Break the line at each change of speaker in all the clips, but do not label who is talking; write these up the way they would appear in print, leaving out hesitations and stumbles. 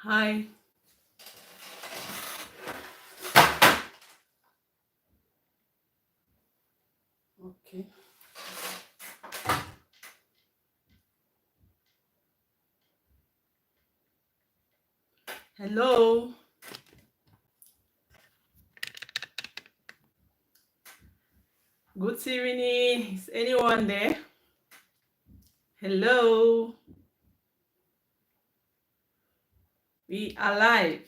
Hi. Okay. Hello. Good evening. Is anyone there? Hello. We are live.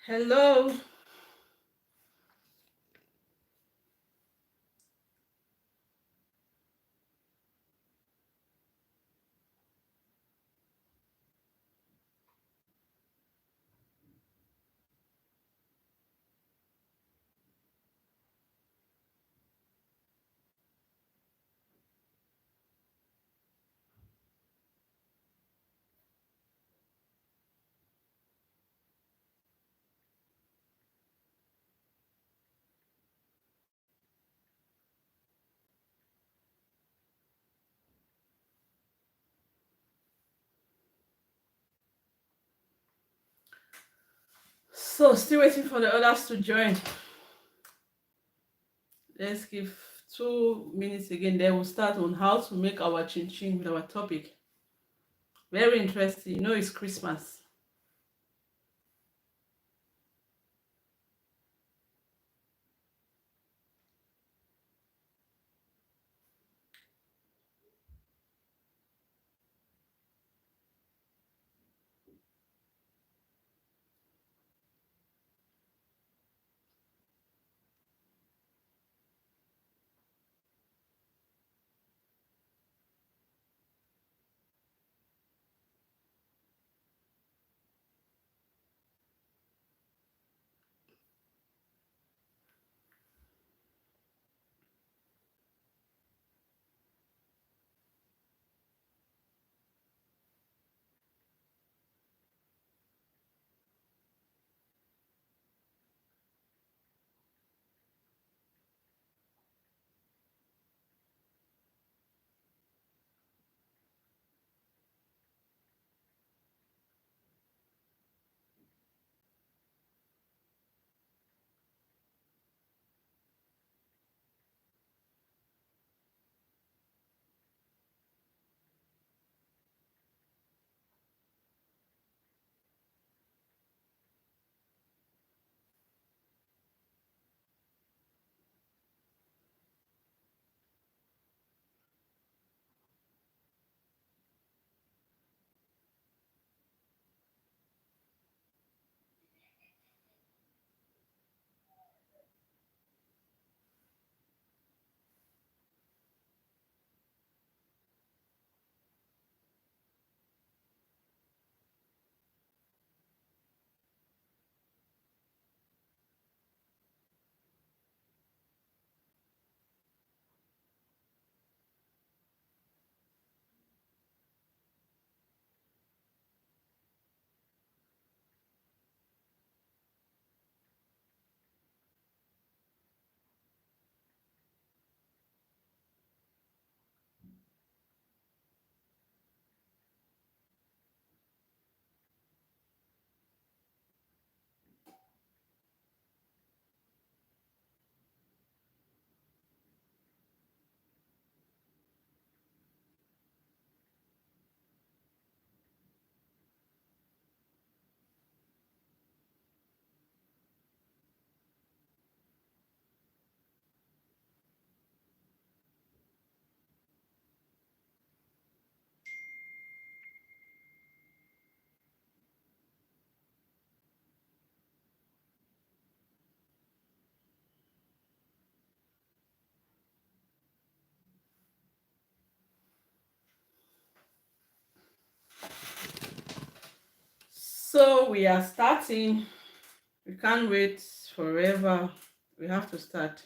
Hello. So, still waiting for the others to join. Let's give 2 minutes again. Then we'll start on how to make our chinchin with our topic. Very interesting. You know, it's Christmas. So we are starting. We can't wait forever. We have to start.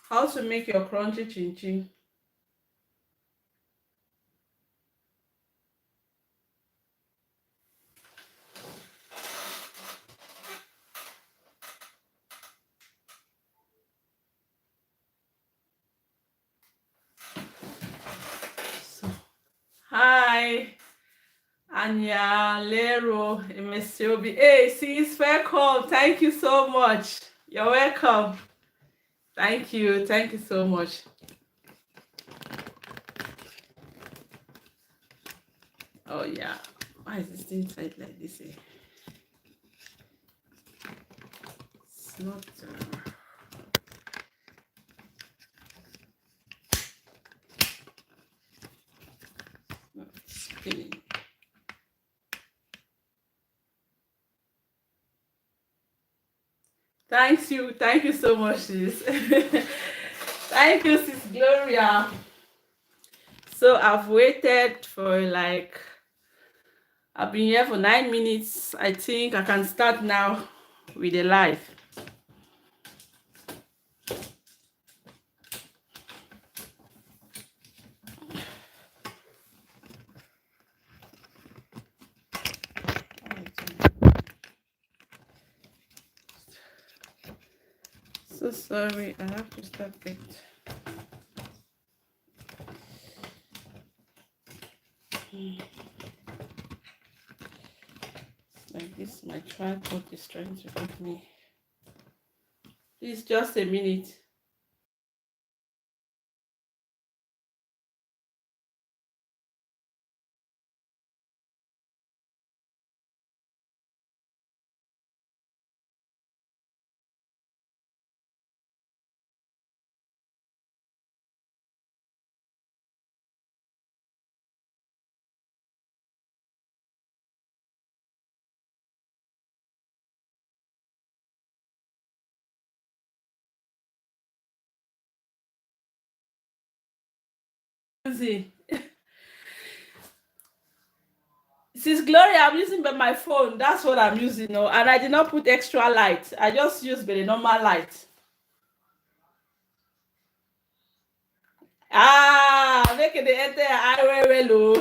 How to make your crunchy chinchin. So, hi, Anya, Lero, Emesiobi. Hey, sis, welcome. Thank you so much. You're welcome. Thank you. Thank you so much. Oh, yeah. Why is this thing tight like this? It's not. It's spinning. Thank you so much, sis. Thank you, sis Gloria. So I've waited for like, I've been here for 9 minutes. I think I can start now with the live. So sorry, I have to start it. Like this, my tripod is trying to give me. It's just a minute. See, Sis Gloria, I'm using by my phone. That's what I'm using now. And I did not put extra light. I just used the normal light. Ah, make it the enter eye well low.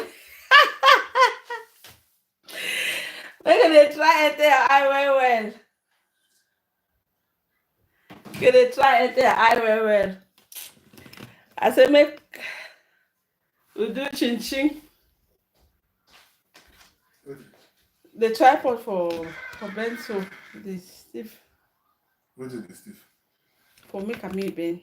Make it try enter eye well. Make it try enter eye well. I said make we do chin chin. The tripod for bento, the stiff.
What is the stiff?
For make a me ben.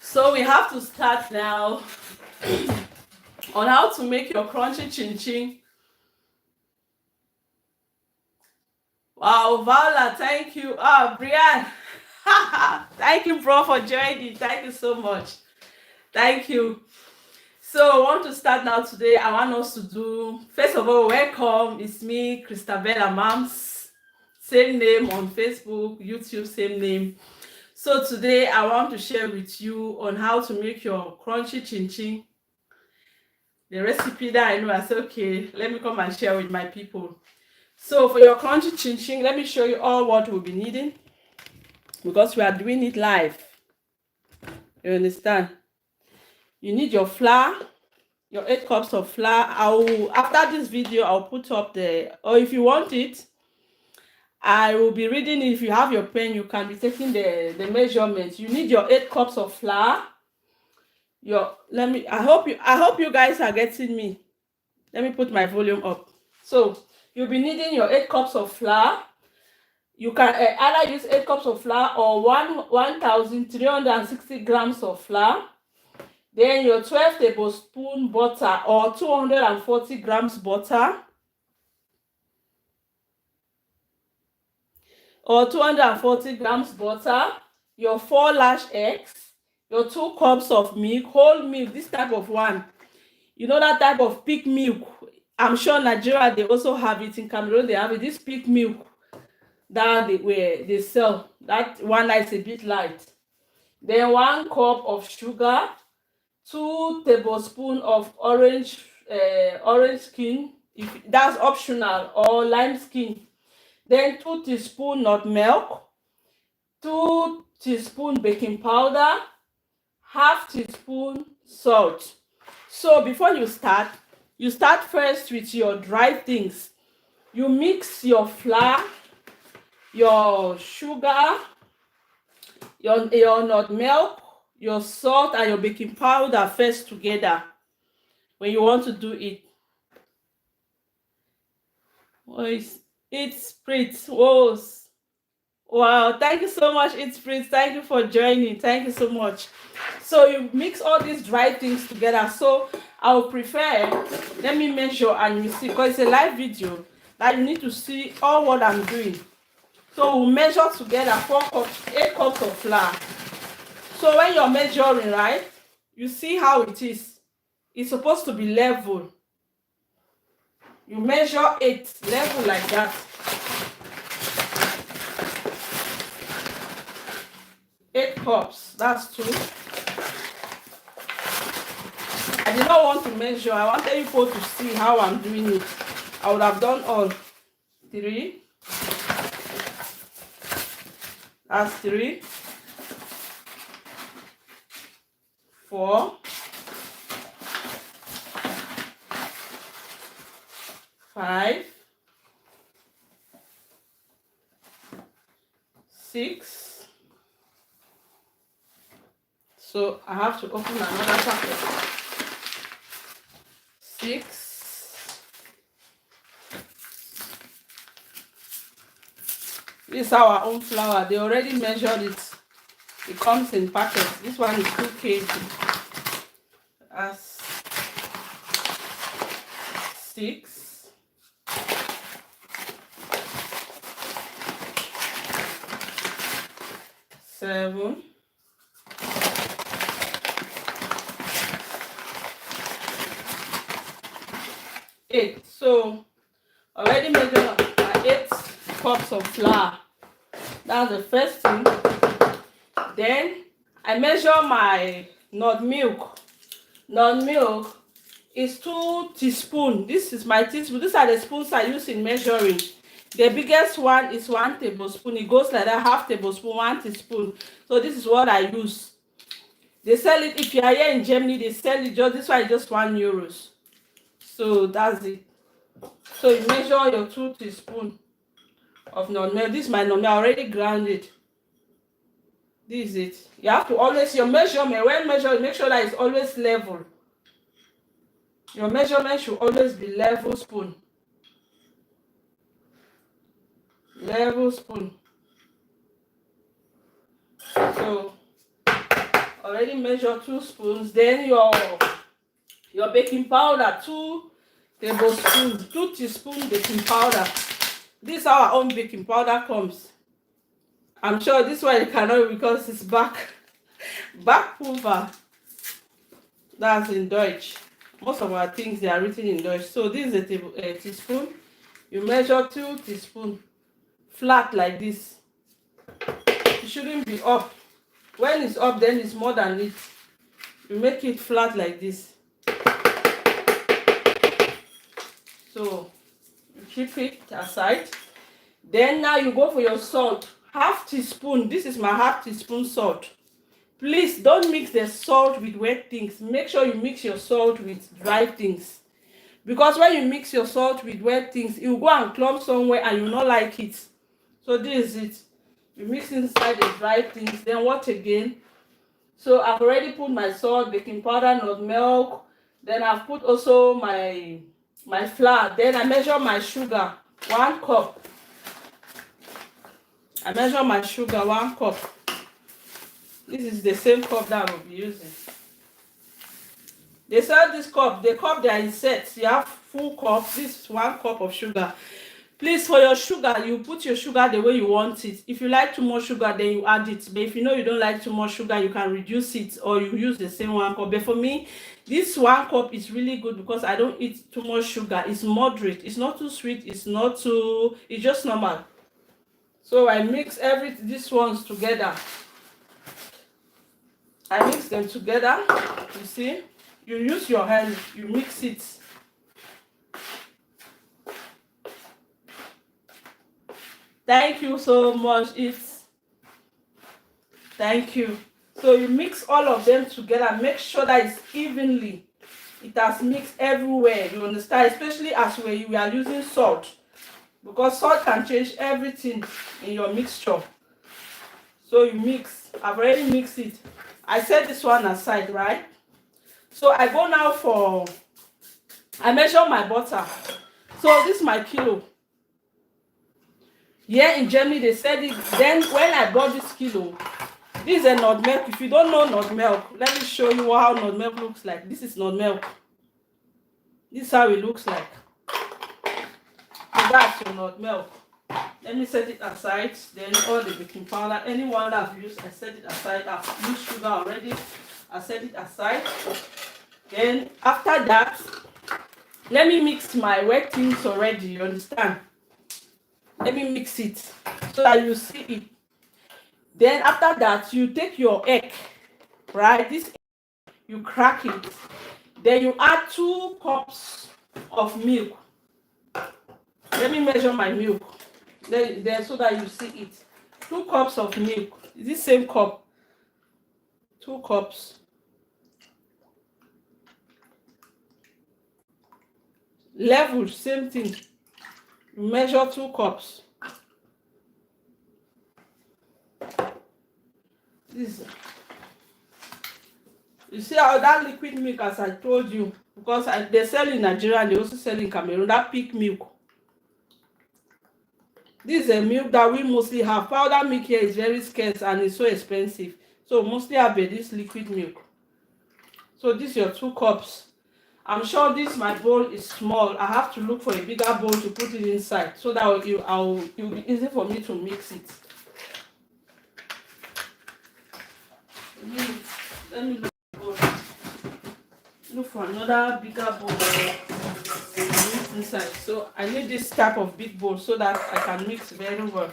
So we have to start now on how to make your crunchy chin chin. Wow, Vala, thank you. Ah, Brian. Thank you, bro, for joining. Thank you so much. Thank you. So I want to start now today. I want us to do, first of all, welcome. It's me, Christabella Mams. Same name on Facebook, YouTube, same name. So today I want to share with you on how to make your crunchy chinchin. The recipe that I know, I said, okay, let me come and share with my people. So for your crunchy chinchin, let me show you all what we'll be needing because we are doing it live. You understand? You need your flour, your 8 cups of flour. After this video, I'll put up or if you want it, I will be reading it. If you have your pen, you can be taking the measurements. You need your 8 cups of flour. I hope you guys are getting me. Let me put my volume up. So you'll be needing your 8 cups of flour. You can either use 8 cups of flour or 1,360 grams of flour. Then your 12 tablespoon butter or 240 grams butter. Or 240 grams butter. Your 4 large eggs. Your 2 cups of milk, whole milk, this type of one. You know that type of pig milk. I'm sure Nigeria, they also have it. In Cameroon, they have it. This pig milk that they sell. That one that is a bit light. Then 1 cup of sugar. 2 tablespoons of orange skin, if that's optional, or lime skin. Then 2 teaspoons nutmeg, 2 teaspoons baking powder, half teaspoon salt. So before you start first with your dry things. You mix your flour, your sugar, your nutmeg, your salt, and your baking powder first together when you want to do it. Oh, it's pretty. Oh, wow, thank you so much, It's Pretty. Thank you for joining. Thank you so much. So you mix all these dry things together. So I would prefer, let me measure and you see, because it's a live video, that you need to see all what I'm doing. So we'll measure together 8 cups of flour. So when you're measuring, right, you see how it is. It's supposed to be level. You measure 8 level like that. 8 cups, that's 2. I did not want to measure. I wanted people to see how I'm doing it. I would have done all 3. That's 3. 4. 5. 6. So I have to open another packet. 6. This is our own flour. They already measured it. It comes in packets. This one is 2 kg. That's 6. 7. 8. So already measured 8 cups of flour. That's the first thing. Then I measure my nut milk. Nut milk is 2 teaspoons. This is my teaspoon. These are the spoons I use in measuring. The biggest one is 1 tablespoon. It goes like that, half tablespoon, 1 teaspoon. So this is what I use. They sell it, if you are here in Germany, they sell it just, this one is just €1. So that's it. So you measure your 2 teaspoons of nutmeg. This is my nutmeg, I already ground it. This is it. You have to always, your measurement, when measuring, make sure that it's always level. Your measurement should always be level spoon. Level spoon. So already measure 2 spoons. Then your baking powder, 2 tablespoons, 2 teaspoons baking powder. This is how our own baking powder comes. I'm sure this one you cannot because it's backpulver. That's in Dutch. Most of our things they are written in Dutch. So this is a teaspoon. You measure 2 teaspoons flat like this. It shouldn't be up. When it's up, then it's more than it. You make it flat like this. So you keep it aside. Then now you go for your salt. Half teaspoon. This is my half teaspoon salt. Please don't mix the salt with wet things. Make sure you mix your salt with dry things. Because when you mix your salt with wet things, it will go and clump somewhere and you will not like it. So this is it. You mix inside the dry things. Then what again? So I've already put my salt, baking powder, nutmeg. Then I've put also my flour. Then I measure my sugar, 1 cup. I measure my sugar, 1 cup. This is the same cup that I will be using. They sell this cup. The cup they are in sets. You have full cup. This is 1 cup of sugar. Please, for your sugar, you put your sugar the way you want it. If you like too much sugar, then you add it. But if you know you don't like too much sugar, you can reduce it or you use the same 1 cup. But for me, this 1 cup is really good because I don't eat too much sugar. It's moderate. It's not too sweet. It's just normal. So I mix these ones together. I mix them together. You see? You use your hand. You mix it. Thank you so much. Thank you. So you mix all of them together. Make sure that it's evenly. It has mixed everywhere. You understand? Especially as we are using salt. Because salt can change everything in your mixture. So you mix. I've already mixed it. I set this one aside, right? So I go now I measure my butter. So this is my kilo. Here in Germany, they said it. Then when I bought this kilo, this is a nutmeg. If you don't know nutmeg, let me show you how nutmeg looks like. This is nutmeg. This is how it looks like. So that's your nutmeg. Let me set it aside. Then all the baking powder, anyone that I've used, I set it aside. I've used sugar already. I set it aside. Then after that, let me mix my wet things already. You understand? Let me mix it so that you see it. Then after that, you take your egg, right? This egg, you crack it. Then you add 2 cups of milk. Let me measure my milk. Then so that you see it. 2 cups of milk. Is this same cup? 2 cups. Level, same thing. Measure 2 cups. This. You see how that liquid milk, as I told you, because they sell in Nigeria and they also sell in Cameroon, that pig milk. This is a milk that we mostly have. Powder milk here is very scarce and it's so expensive. So mostly have this liquid milk. So this is your 2 cups. I'm sure my bowl is small. I have to look for a bigger bowl to put it inside so that it will be easy for me to mix it. Let me look for another bigger bowl to mix inside. So I need this type of big bowl so that I can mix very well.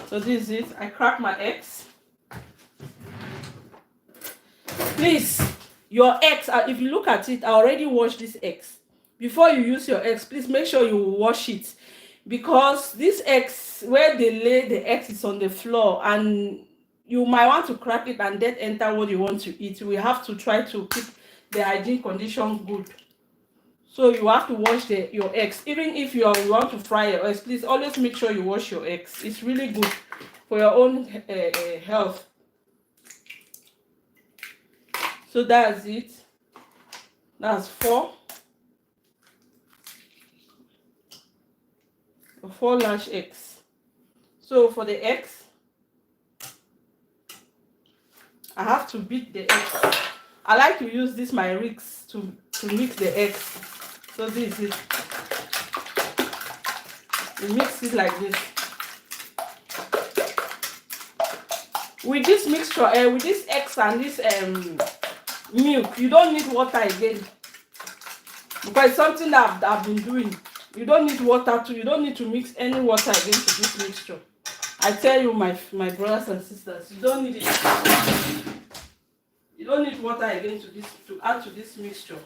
So this is it. I crack my eggs. Please, your eggs, if you look at it, I already washed these eggs. Before you use your eggs, please make sure you wash it. Because these eggs, where they lay the eggs is on the floor and you might want to crack it and then enter what you want to eat. We have to try to keep the hygiene condition good. So you have to wash your eggs. Even if you want to fry your eggs, please always make sure you wash your eggs. It's really good for your own health. So that's it. That's 4 large eggs. So for the eggs, I have to beat the eggs. I like to use my rigs to mix the eggs. So this is it. You mix it like this. With this mixture, with this eggs and this milk, you don't need water again, because it's something that I've been doing. You don't need water too. You don't need to mix any water again to this mixture. I tell you, my brothers and sisters, you don't need it. You don't need water again to add to this mixture.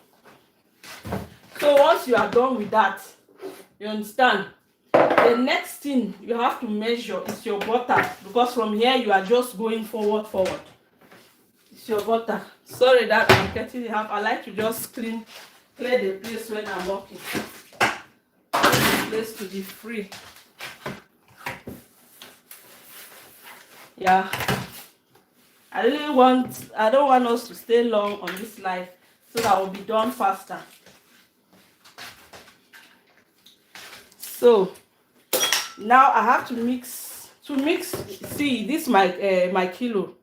So once you are done with that, you understand, the next thing you have to measure is your butter, because from here you are just going forward. It's your butter. Sorry that I'm getting it up. I like to just clear the place when I'm working. The place to be free. Yeah. I don't want us to stay long on this live, so that we'll be done faster. So now I have to mix. See, this is my kilo.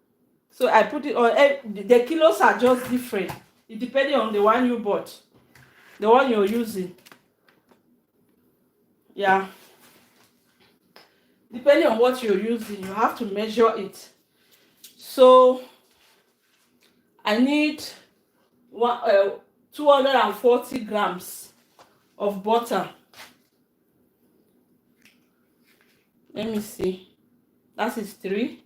So I put it on. The kilos are just different. It depending on the one you bought, the one you're using. Yeah. Depending on what you're using, you have to measure it. So I need 240 grams of butter. Let me see. That is 3.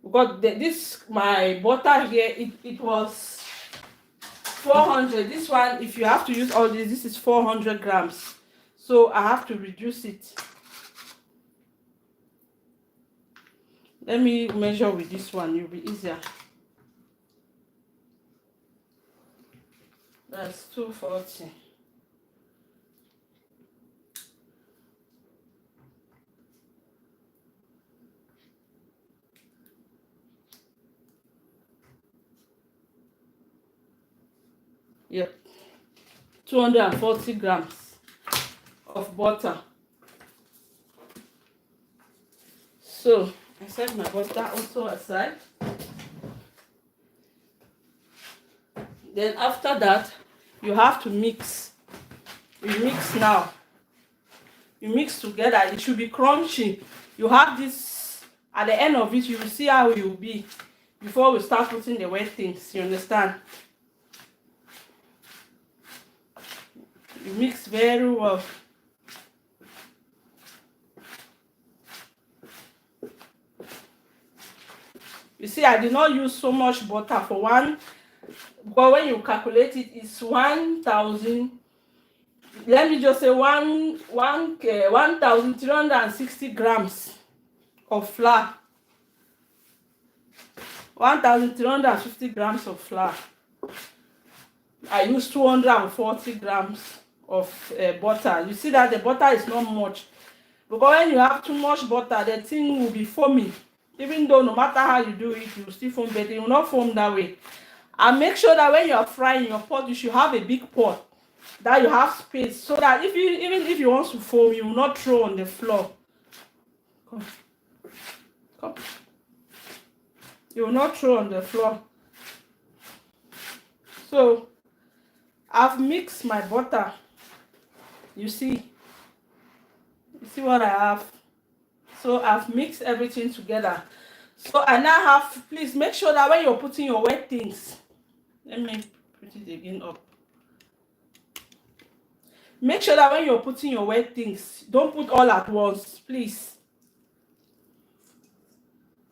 Because this my butter here, it was 400. This one, if you have to use all this is 400 grams. So I have to reduce it. Let me measure with this one. It'll be easier. That's 240. Yep. 240 grams of butter. So I set my butter also aside. Then after that, you have to mix. You mix now. You mix together. It should be crunchy. You have this at the end of it. You will see how it will be before we start putting the wet things. You understand? You mix very well. You see, I did not use so much butter for one, but when you calculate it, it's 1,000. Let me just say 1,360 grams of flour. 1,350 grams of flour. I use 240 grams of butter. You see that the butter is not much, because when you have too much butter, the thing will be foamy. Even though no matter how you do it, you will still foam, but it will not foam that way. And make sure that when you are frying your pot, you should have a big pot that you have space, so that even if you want to foam, you will not throw on the floor. Come. You will not throw on the floor. So I've mixed my butter. You see what I have. So I've mixed everything together. So I now have, please make sure that when you're putting your wet things, let me put it again up. Make sure that when you're putting your wet things, don't put all at once, please.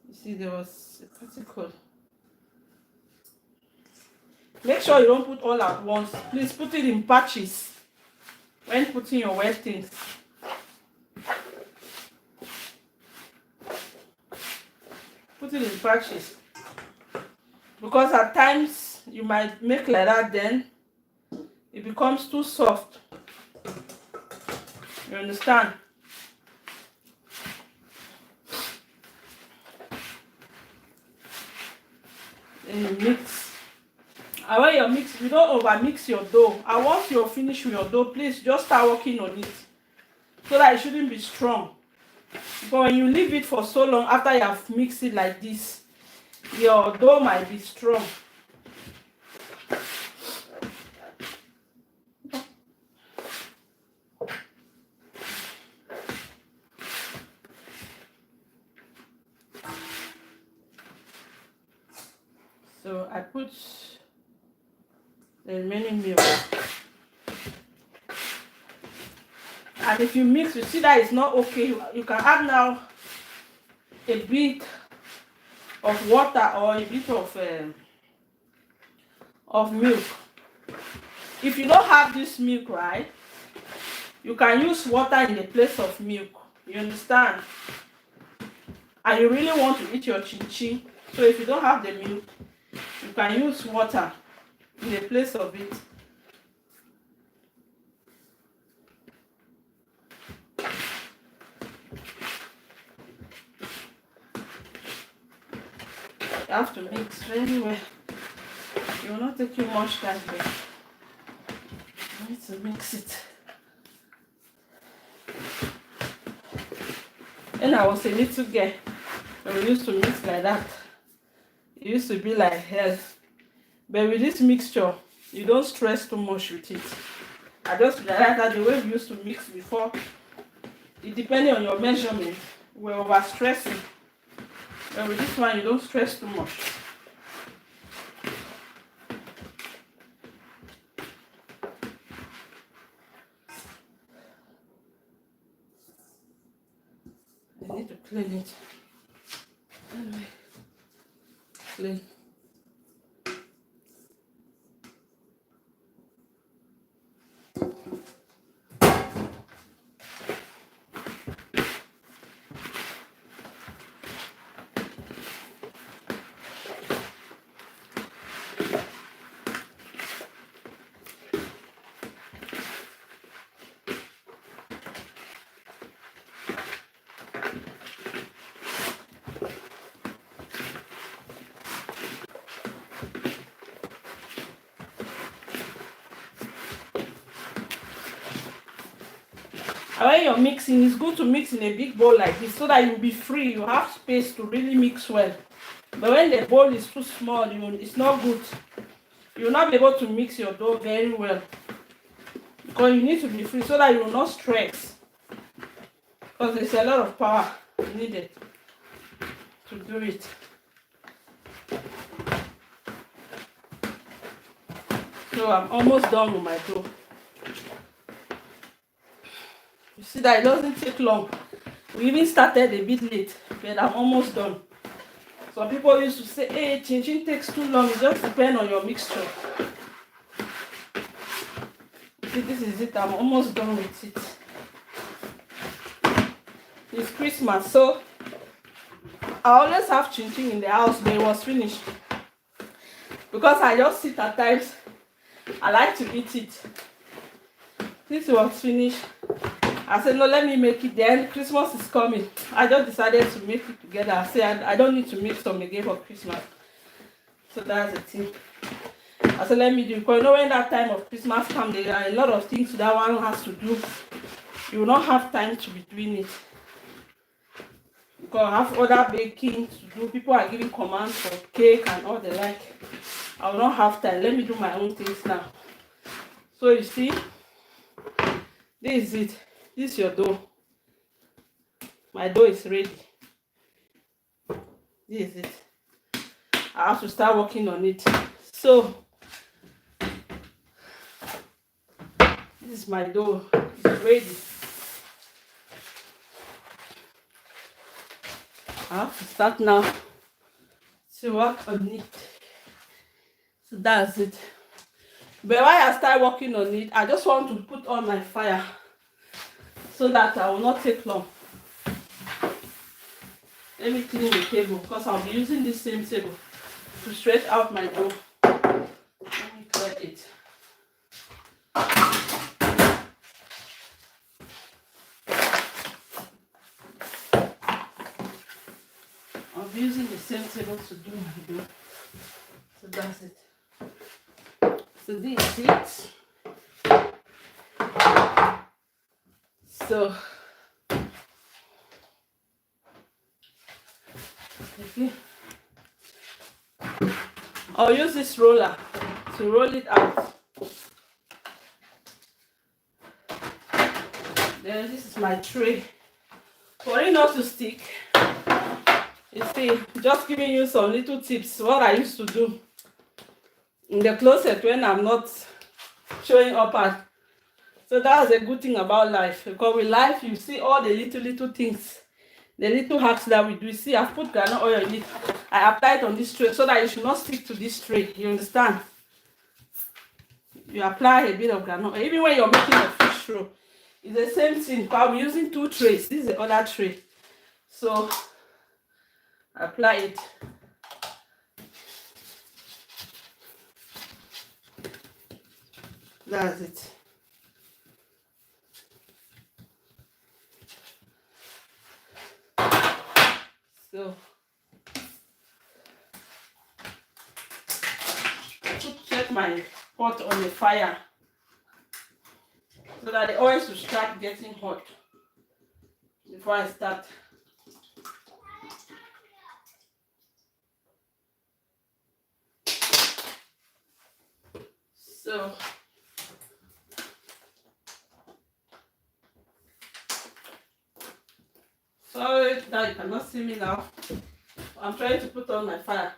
You see, there was a particle. Make sure you don't put all at once. Please put it in patches when putting your wet things. Put it in patches. Because at times you might make like that, then it becomes too soft. You understand? Then you mix. And when you mix, you don't over mix your dough. And once you're finished with your dough, please just start working on it, so that it shouldn't be strong. But when you leave it for so long, after you have mixed it like this, your dough might be strong. So I put the remaining milk. And if you mix, you see that it's not okay, you can add now a bit of water or a bit of milk. If you don't have this milk, right, you can use water in the place of milk. You understand? And you really want to eat your chinchin, so if you don't have the milk, you can use water in the place of it. You have to mix very well. It will not take you much time, but you need to mix it. When I was a little girl, when we used to mix like that, it used to be like hell. But with this mixture, you don't stress too much with it. I just realized that the way we used to mix before, it depending on your measurement, we're over stressing. But with this one, you don't stress too much. I need to clean it. Anyway, clean. And when you're mixing, it's good to mix in a big bowl like this so that you'll be free. You have space to really mix well. But when the bowl is too small, it's not good. You'll not be able to mix your dough very well. Because you need to be free so that you will not stress. Because there's a lot of power needed to do it. So I'm almost done with my dough. You see that it doesn't take long. We even started a bit late, but I'm almost done. Some people used to say, hey, chinchin takes too long. It just depends on your mixture. See, this is it. I'm almost done with it. It's Christmas, so I always have chinchin in the house, but it was finished. Because I just sit at times, I like to eat it. This was finished. I said, no, let me make it. Then Christmas is coming. I just decided to make it together. I said, I don't need to make some again for Christmas. So that's the thing. I said, let me do it. Because you know when that time of Christmas comes, there are a lot of things that one has to do. You will not have time to be doing it. Because I have other baking to do. People are giving commands for cake and all the like. I will not have time. Let me do my own things now. So you see, this is it. This is your dough. My dough is ready. This is it. I have to start working on it. So, this is my dough. It's ready. I have to start now to work on it. So that's it. But while I start working on it, I just want to put on my fire so that I will not take long. Let me clean the table because I'll be using this same table to stretch out my dough. Let me clear it. I'll be using the same table to do my dough. So that's it. So this is it. So okay. I'll use this roller to roll it out. Then this is my tray. For it not to stick, you see, just giving you some little tips. What I used to do in the closet when I'm not showing up at. So that's a good thing about life, because with life you see all the little things, the little hacks that we do. See, I've put groundnut oil in it. I apply it on this tray so that it should not stick to this tray. You understand? You apply a bit of groundnut oil. Even when you're making a fish roll, it's the same thing. But I'm using 2 trays. This is the other tray. So apply it. That's it. So check my pot on the fire so that the oil should start getting hot before I start. So sorry that you cannot see me now. I'm trying to put on my fire.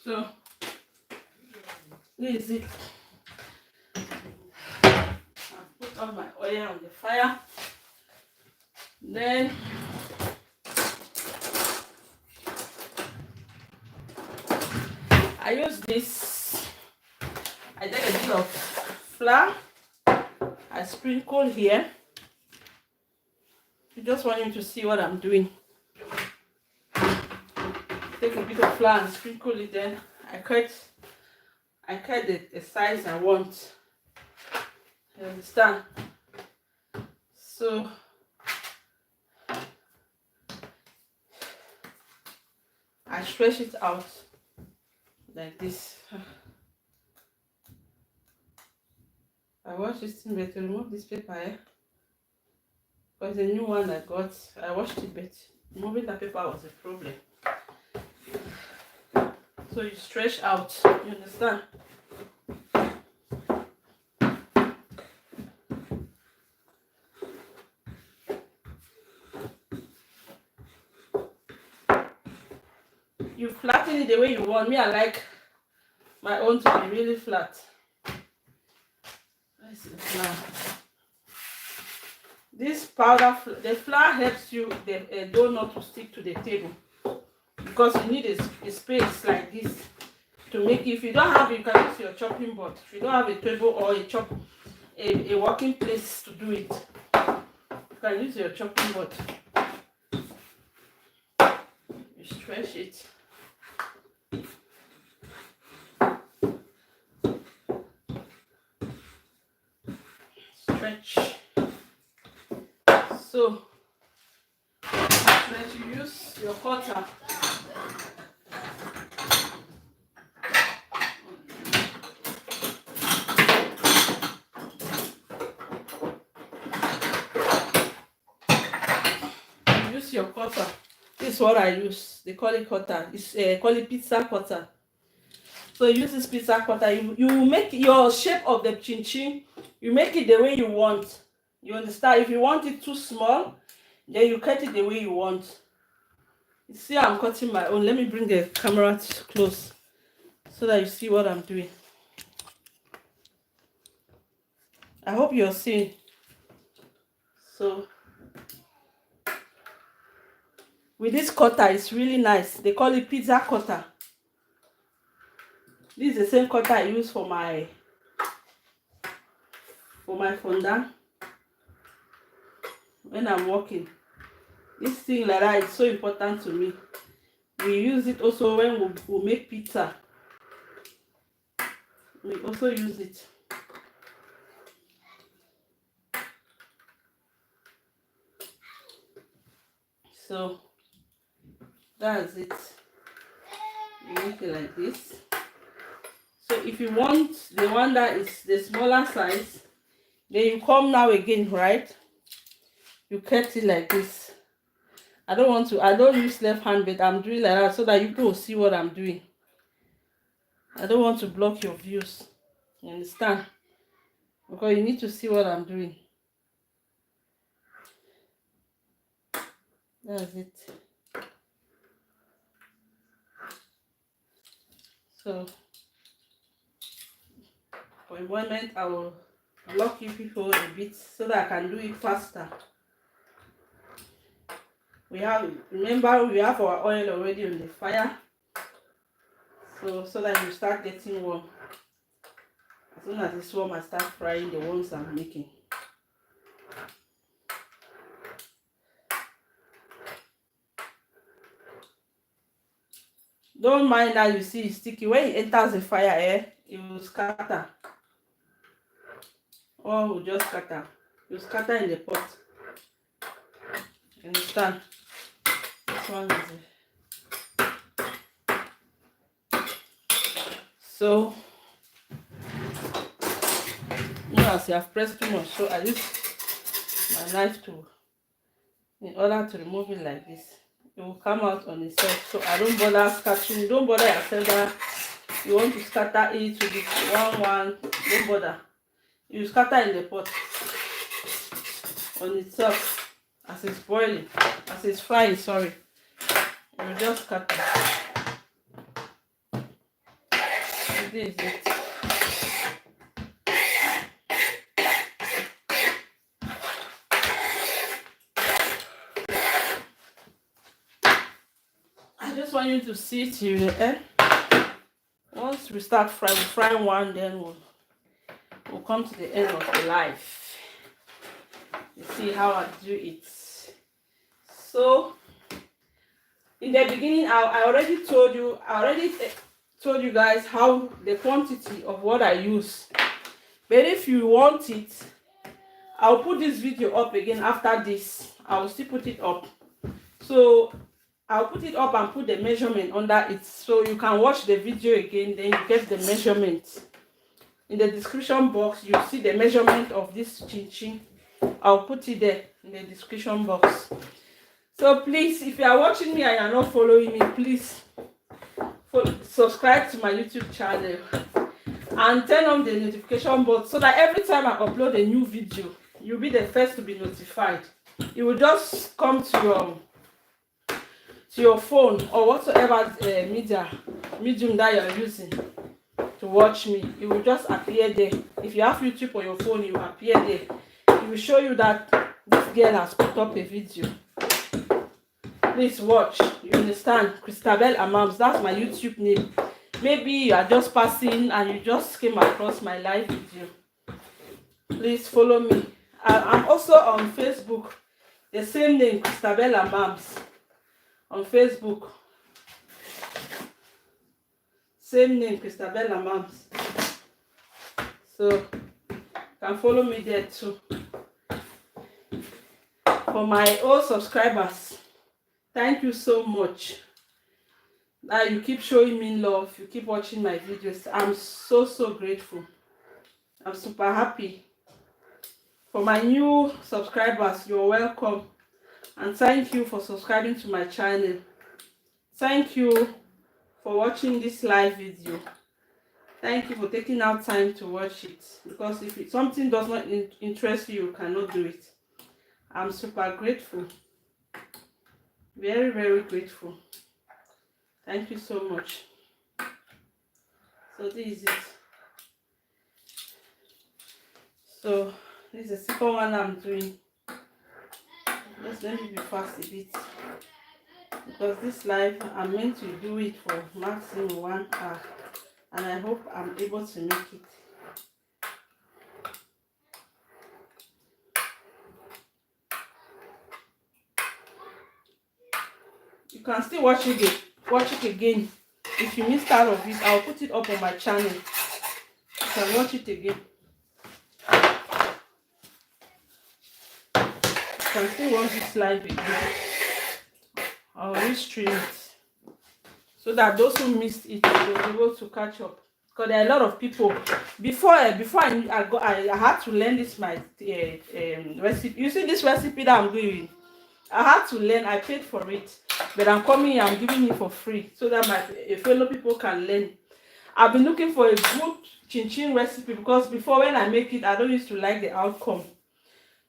So this is it. I put on my oil on the fire. Then I use this. I take a bit of flour. I sprinkle here. You just want you to see what I'm doing. Take a bit of flour and sprinkle it. Then I cut the size I want. You understand? So I stretch it out like this. I washed this thing, but to remove this paper, because the new one I got, I washed it, but removing the paper was a problem. So you stretch out, you understand? You flatten it the way you want. Me, I like my own to be really flat. Let's see the flour. This powder, the flour helps you the dough not to stick to the table, because you need a space like this to make. If you don't have it, you can use your chopping board. If you don't have a table or a working place to do it, you can use your chopping board. You stretch it. Stretch. So after you use your cutter, use your cutter. This is what I use. They call it cutter. It's call it pizza cutter. So you use this pizza cutter. You make your shape of the chinchin. You make it the way you want. You understand? If you want it too small, then you cut it the way you want. You see, I'm cutting my own. Let me bring the camera close so that you see what I'm doing. I hope you're seeing. So with this cutter, it's really nice. They call it pizza cutter. This is the same cutter I use for my fondant when I'm working. This thing like that is so important to me. We use it also when we make pizza. We also use it. So that's it. You make it like this. So if you want the one that is the smaller size, then you come now again, right? You cut it like this. I don't use left hand, but I'm doing like that so that you can see what I'm doing. I don't want to block your views. You understand? because you need to see what I'm doing. That's it. So for a moment I will lock you people a bit so that I can do it faster. Remember we have our oil already on the fire, so that you start getting warm. As soon as it's warm, I start frying the ones I'm making. Don't mind that you see it's sticky. When it enters the fire, it will scatter. Or will just scatter. It will scatter in the pot. You understand? This one is it. So, as you have pressed too much, so I use my knife in order to remove it like this. It will come out on itself. So I don't bother scattering. Don't bother yourself that you want to scatter it with one. Don't bother. You scatter in the pot on itself as it's boiling, as it's frying. Sorry, you just scatter. This is it. I just want you to see it till the end. Once we start frying one, then we'll come to the end of the life. You see how I do it. So in the beginning, I already told you guys how the quantity of what I use. But if you want it, I'll put this video up again after this. I will still put it up. So I'll put it up and put the measurement under it, so you can watch the video again, then you get the measurement. In the description box, you see the measurement of this chinchin. I'll put it there in the description box. So please, if you are watching me and you are not following me, please subscribe to my YouTube channel and turn on the notification button so that every time I upload a new video, you'll be the first to be notified. It will just come to your phone or whatsoever medium that you're using to watch me. It will just appear there. If you have YouTube on your phone, it will appear there. It will show you that this girl has put up a video. Please watch. You understand? Christabel Amams, that's my YouTube name. Maybe you are just passing and you just came across my live video. Please follow me. I'm also on Facebook. The same name, Christabel Amams. On Facebook. Same name, Christabel Amams. So you can follow me there too. For my old subscribers, thank you so much. That you keep showing me love, you keep watching my videos. I'm so grateful. I'm super happy. For my new subscribers, you're welcome. And thank you for subscribing to my channel. Thank you for watching this live video. Thank you for taking out time to watch it. Because if something does not interest you, you cannot do it. I'm super grateful. Very grateful. Thank you so much. So this is it. So this is the second one I'm doing. Just let me be fast a bit, because this live I'm meant to do it for maximum 1 hour, and I hope I'm able to make it. You can still watch it again. If you missed out of it, I'll put it up on my channel. You can watch it again. You can still watch this live again. I'll restream it so that those who missed it will be able to catch up. Because there are a lot of people. Before I had to learn this recipe. You see this recipe that I'm doing. I had to learn. I paid for it, but I'm coming here. I'm giving it for free so that my fellow people can learn. I've been looking for a good chinchin recipe, because before, when I make it, I don't used to like the outcome.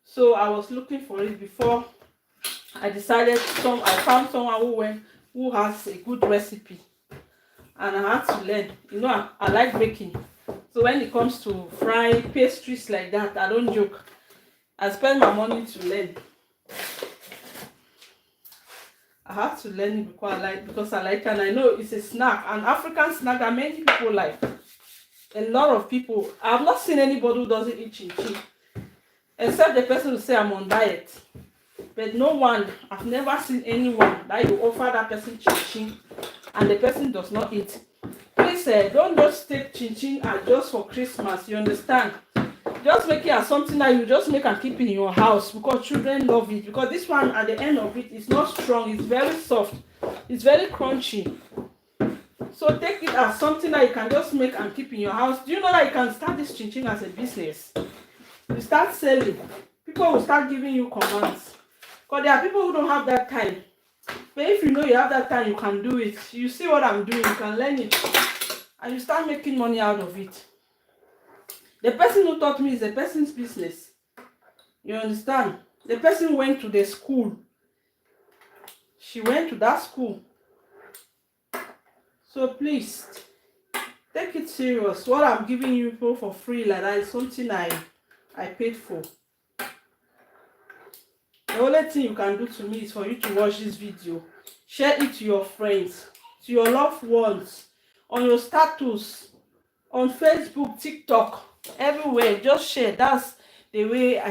So I was looking for it before I decided I found someone who has a good recipe, and I had to learn. You know, I like baking. So when it comes to frying pastries like that, I don't joke. I spend my money to learn. I have to learn it because I like, and I know it's a snack, an African snack that many people like. A lot of people. I have not seen anybody who doesn't eat chinchin, except the person who say I'm on diet. But no one, I've never seen anyone that you offer that person chinchin and the person does not eat. Please, don't just take chinchin as just for Christmas. You understand? Just make it as something that you just make and keep in your house, because children love it. Because this one, at the end of it, is not strong. It's very soft. It's very crunchy. So take it as something that you can just make and keep in your house. Do you know that you can start this chinchin as a business? You start selling. People will start giving you commands. Because there are people who don't have that time. But if you know you have that time, you can do it. You see what I'm doing, you can learn it. And you start making money out of it. The person who taught me is the person's business. You understand? The person went to the school. She went to that school. So please, take it serious. What I'm giving you people for free like that is something I paid for. The only thing you can do to me is for you to watch this video. Share it to your friends, to your loved ones, on your status, on Facebook, TikTok, everywhere. Just share. That's the way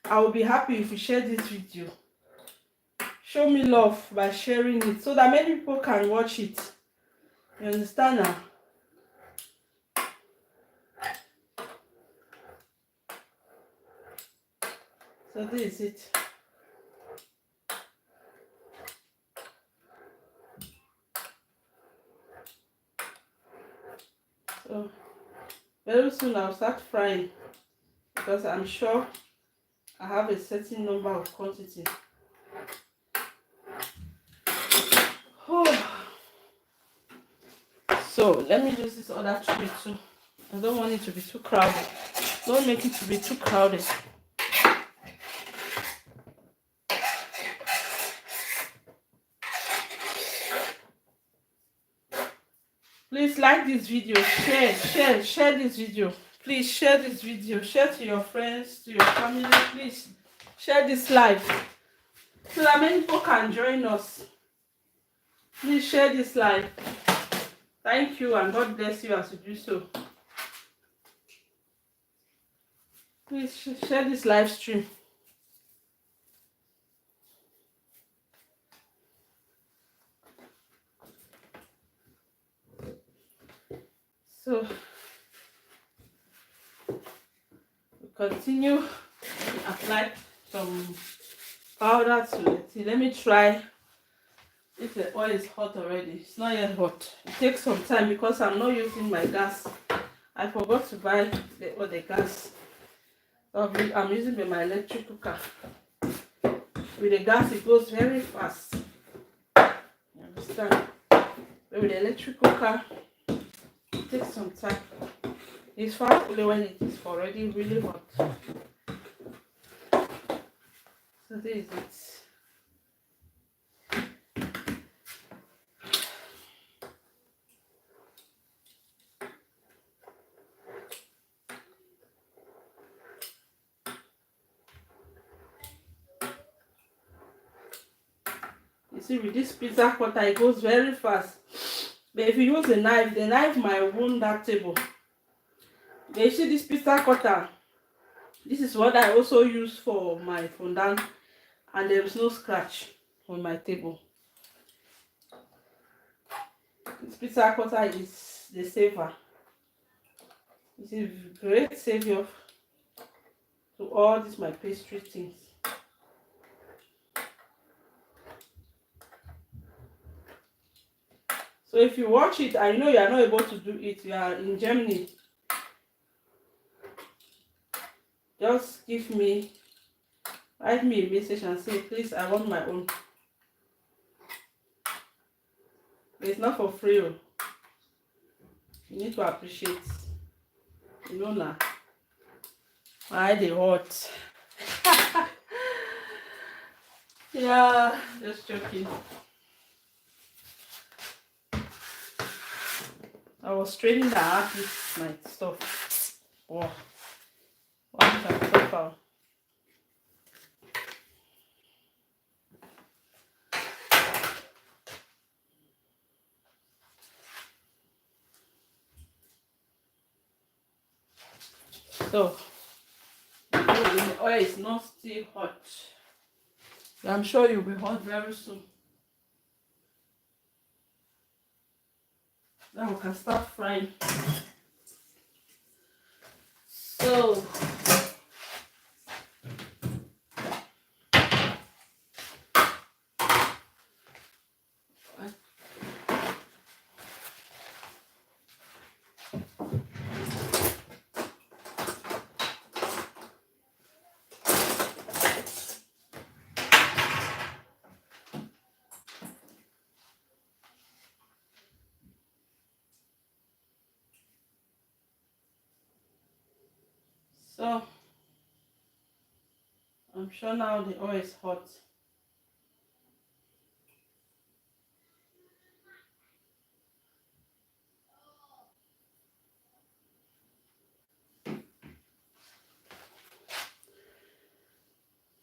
I will be happy if you share this video. Show me love by sharing it so that many people can watch it. You understand now? So this is it. So very soon I'll start frying, because I'm sure I have a certain number of quantity. So let me use this other tray too. I don't want it to be too crowded. Don't make it to be too crowded. Please like this video, share this video. Please share this video, share to your friends, to your family. Please share this live so that many people can join us. Please share this live. Thank you, and God bless you as you do so. Please share this live stream. So we continue to apply some powder to it. Let me try if the oil is hot already. It's not yet hot. It takes some time because I'm not using my gas. I forgot to buy the gas. I'm using my electric cooker. With the gas, it goes very fast. You understand? But with the electric cooker, it takes some time. It's fast only when it is already really hot. So this is it. You see, with this pizza cutter, it goes very fast. But if you use a knife, the knife might wound that table. But you see this pizza cutter, this is what I also use for my fondant, and there is no scratch on my table. This pizza cutter is the saver. It's a great savior to all these my pastry things. So if you watch it, I know you are not able to do it, you are in Germany, just write me a message and say, please, I want my own. But it's not for free. You need to appreciate. You know now. Why they hot? Yeah, just joking. I was training the art with my stuff. Oh, one can suffer. So the oil is not still hot. I'm sure you'll be hot very soon. Then we can start frying. So So I'm sure now the oil is hot.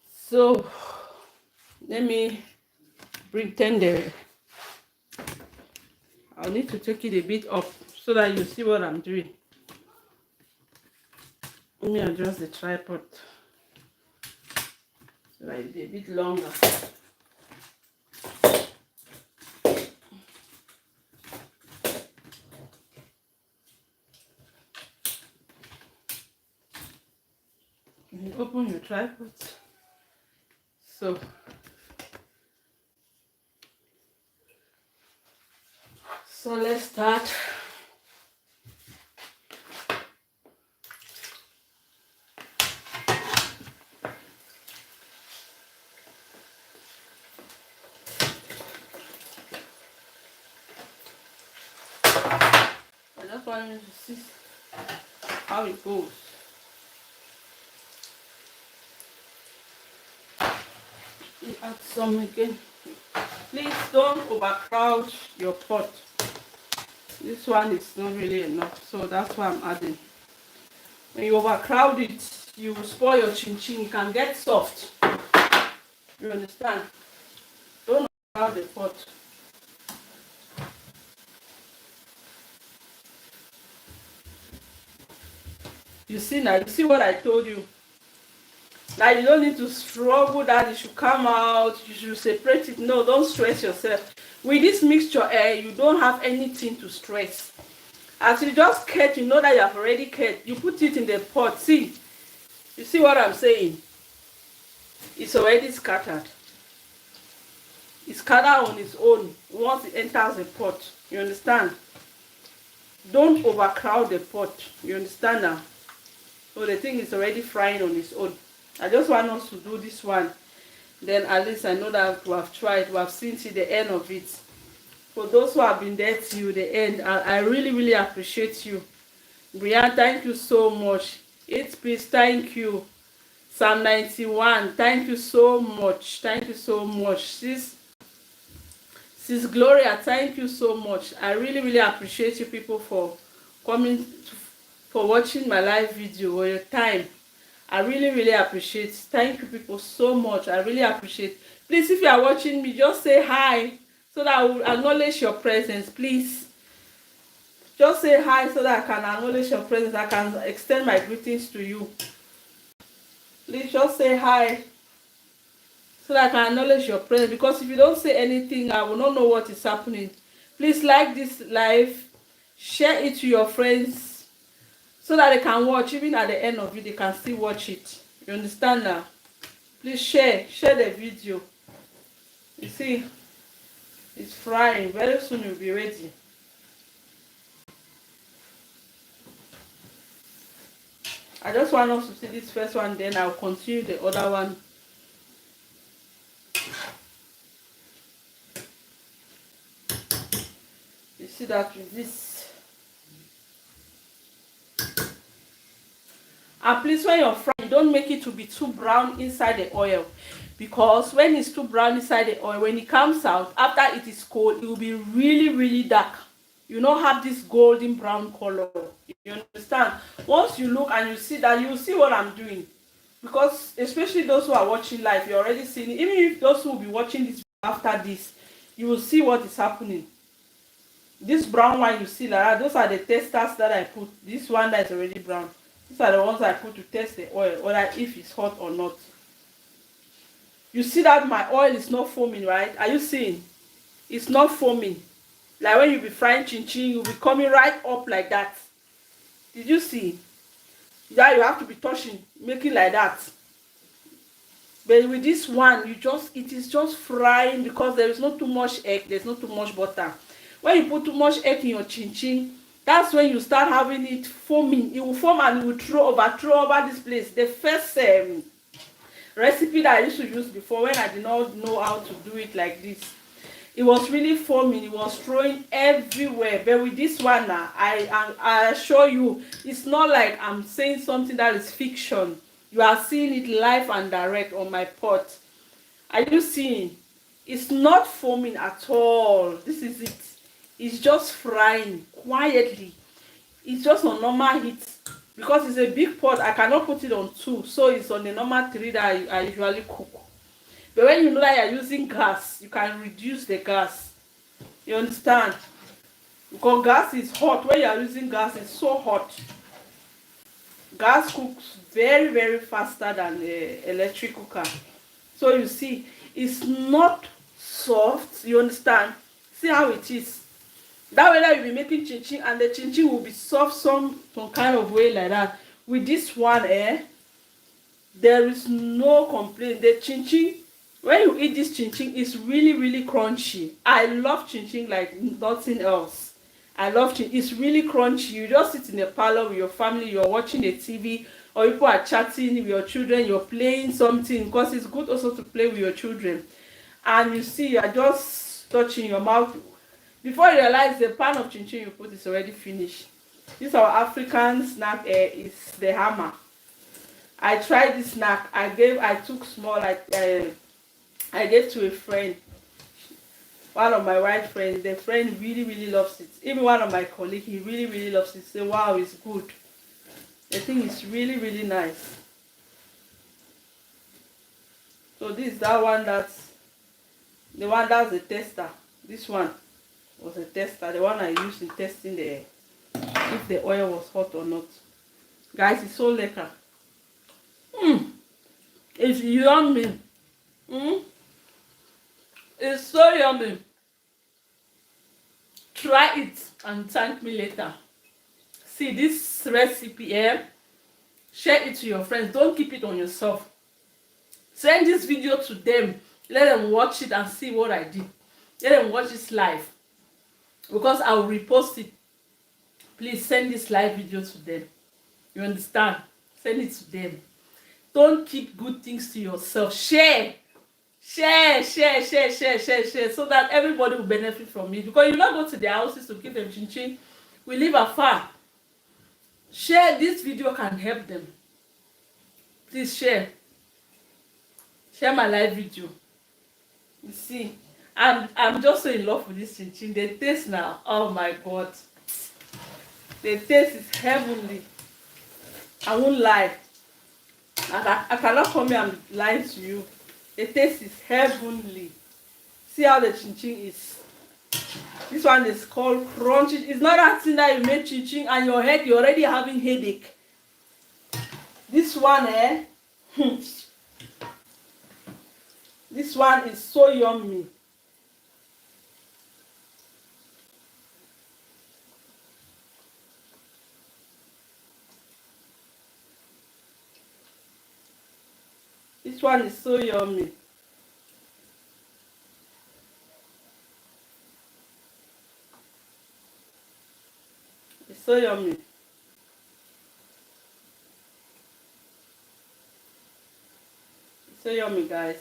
So let me pretend the I'll need to take it a bit up so that you see what I'm doing. Let me adjust the tripod so that it's a bit longer. You open your tripod. So let's start. I just want you to see how it goes. You add some again. Please don't overcrowd your pot. This one is not really enough, so that's why I'm adding. When you overcrowd it, you will spoil your chinchin. You can get soft. You understand? Don't overcrowd the pot. You see now, you see what I told you. Now you don't need to struggle that it should come out, you should separate it. No, don't stress yourself. With this mixture, you don't have anything to stress. As you just cut, you know that you have already cut. You put it in the pot. See, you see what I'm saying? It's already scattered. It's scattered on its own once it enters the pot. You understand? Don't overcrowd the pot. You understand now? So the thing is already frying on its own. I just want us to do this one. Then at least I know that we have tried, we have seen to the end of it. For those who have been there till the end, I really, really appreciate you. Brian, thank you so much. 8 Peace, thank you. Psalm 91, thank you so much. Thank you so much. Sis Gloria, thank you so much. I really, really appreciate you people for coming, for watching my live video or your time. I really, really appreciate. Thank you people so much. I really appreciate. Please, if you are watching me, just say hi so that I will acknowledge your presence. Please, just say hi so that I can acknowledge your presence. I can extend my greetings to you. Please just say hi so that I can acknowledge your presence. Because if you don't say anything, I will not know what is happening. Please like this live, share it to your friends, so that they can watch. Even at the end of it, they can still watch it. You understand now? Please share the video. You see, it's frying. Very soon it will be ready. I just want us to see this first one, then I'll continue the other one. You see that with this, And please, when you're frying, don't make it to be too brown inside the oil, because when it's too brown inside the oil, when it comes out after it is cold, it will be really dark. You don't have this golden brown color. You understand? Once you look and you see that, you will see what I'm doing. Because especially those who are watching live, you're already seeing it. Even if those who will be watching this after this, you will see what is happening. This brown one you see like that, those are the testers that I put. This one that is already brown, these are the ones I put to test the oil, whether if it's hot or not. You see that my oil is not foaming, right? Are you seeing? It's not foaming. Like when you be frying chinchin, you'll be coming right up like that. Did you see? Yeah, you have to be touching, making like that. But with this one, it is just frying, because there is not too much egg, there's not too much butter. When you put too much egg in your chinchin, that's when you start having it foaming. It will foam and it will throw over this place. The first recipe that I used to use before, when I did not know how to do it like this, it was really foaming, it was throwing everywhere. But with this one now, I assure you, it's not like I'm saying something that is fiction. You are seeing it live and direct on my pot. Are you seeing? It's not foaming at all. This is it. It's just frying quietly. It's just on normal heat, because it's a big pot. I cannot put it on 2, so it's on the normal 3 that I usually cook. But when you know that you're using gas, you can reduce the gas. You understand? Because gas is hot. When you're using gas, it's so hot. Gas cooks very faster than the electric cooker. So you see, it's not soft. You understand? See how it is. That way that you'll be making chinchin, and the chinchin will be soft some kind of way like that. With this one, there is no complaint. The chinchin, when you eat this chinchin, it's really crunchy. I love chinchin like nothing else. I love chinchin. It's really crunchy. You just sit in the parlor with your family, you're watching the TV, or people are chatting with your children, you're playing something, because it's good also to play with your children. And you see, you're just touching your mouth. Before you realize, the pan of chinchin you put is already finished. This our African snack is the hammer. I tried this snack. I took small, I gave to a friend, one of my white friends. The friend really loves it. Even one of my colleagues, he really loves it. Say, wow, it's good. The thing is really nice. So this is that one, that's the one that's a tester. This one was a tester, the one I used in testing if the oil was hot or not. Guys, it's so lekker. It's yummy. It's so yummy. Try it and thank me later. See this recipe here. Share it to your friends. Don't keep it on yourself. Send this video to them. Let them watch it and see what I did. Let them watch this live, because I will repost it. Please send this live video to them. You understand? Send it to them. Don't keep good things to yourself. Share, so that everybody will benefit from it. Because you not go to their houses to give them chinchin. We live afar. Share this video, can help them. Please share. Share my live video. You see, I'm just so in love with this chinchin. The taste now, oh my god, the taste is heavenly. I won't lie. I cannot come here and lie to you. The taste is heavenly. See how the chinchin is. This one is called crunchy. It's not that thing that you make chinchin and you're already having headache. This one, this one is so yummy. This one is so yummy. It's so yummy. It's so yummy, guys.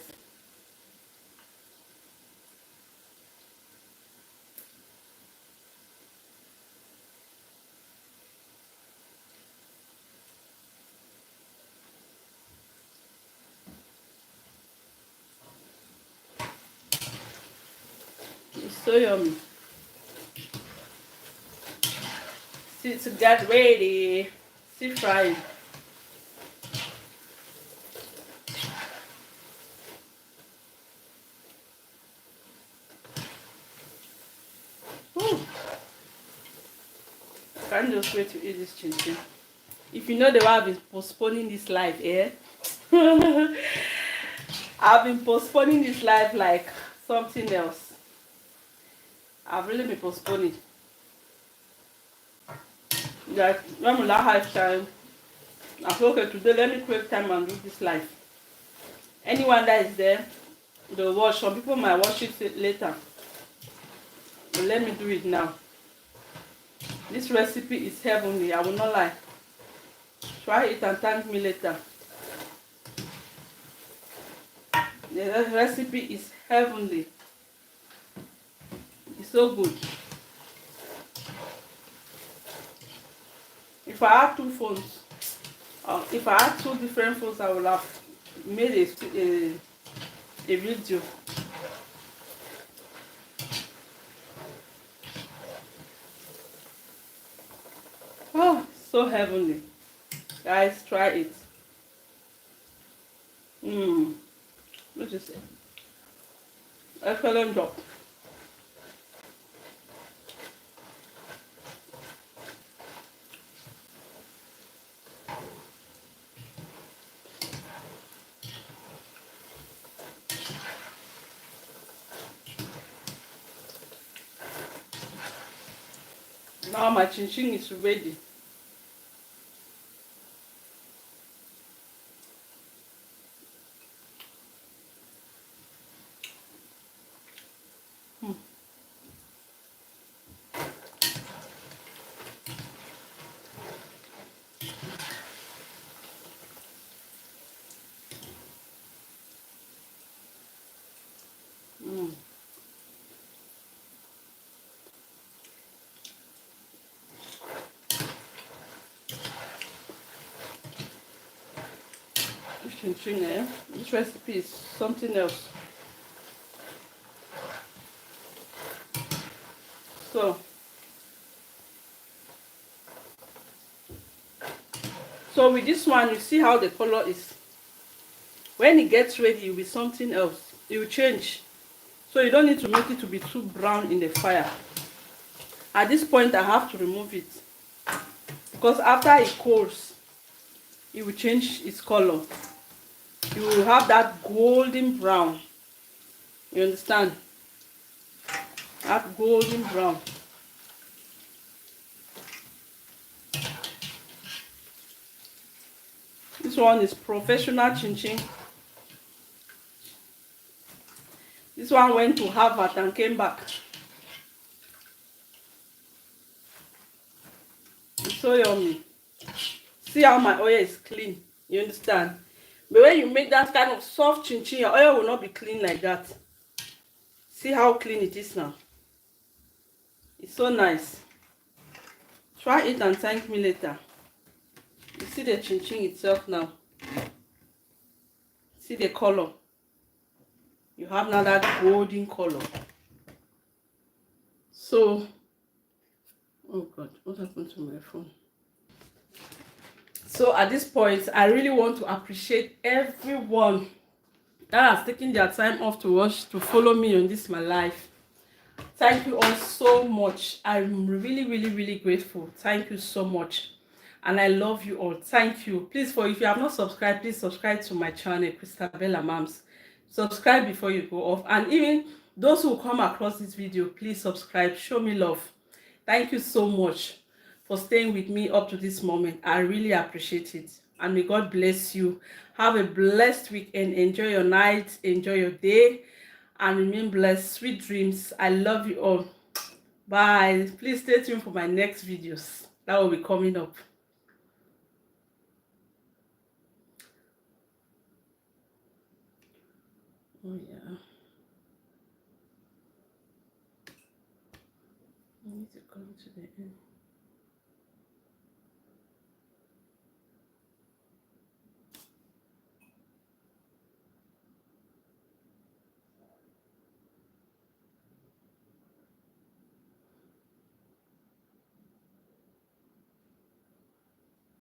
So yummy. See, to get ready. See, frying. Ooh. I can't just wait to eat this chinchin. If you know the way I've been postponing this life, eh? I've been postponing this life like something else. I've really been postponing. Like when we have time, I feel okay today. Let me create time and do this life. Anyone that is there, they'll watch. Some people might watch it later. But let me do it now. This recipe is heavenly. I will not lie. Try it and thank me later. The recipe is heavenly. It's so good. If I had two phones, if I had two different phones, I would have made a video. Oh, so heavenly. Guys, try it. What you say? Excellent job. Now my chinchin is ready. Chinchin, eh? This recipe is something else. So with this one, you see how the color is. When it gets ready, it will be something else. It will change. So you don't need to make it to be too brown in the fire. At this point, I have to remove it. Because after it cools, it will change its color. You will have that golden brown. You understand? That golden brown. This one is professional chinchin. This one went to Harvard and came back. It's so yummy. See how my oil is clean. You understand? But when you make that kind of soft chinchin, your oil will not be clean like that. See how clean it is now. It's so nice. Try it and thank me later. You see the chinchin itself now. See the color. You have now that golden color. So, oh God, what happened to my phone? So at this point, I really want to appreciate everyone that has taken their time off to watch, to follow me on this my life. Thank you all so much. I'm really grateful. Thank you so much. And I love you all. Thank you. Please, if you have not subscribed, please subscribe to my channel, Christabella Mams. Subscribe before you go off. And even those who come across this video, please subscribe. Show me love. Thank you so much for staying with me up to this moment. I really appreciate it. And may God bless you. Have a blessed weekend. Enjoy your night. Enjoy your day. And remain blessed. Sweet dreams. I love you all. Bye. Please stay tuned for my next videos that will be coming up. Oh yeah. I need to come to the end.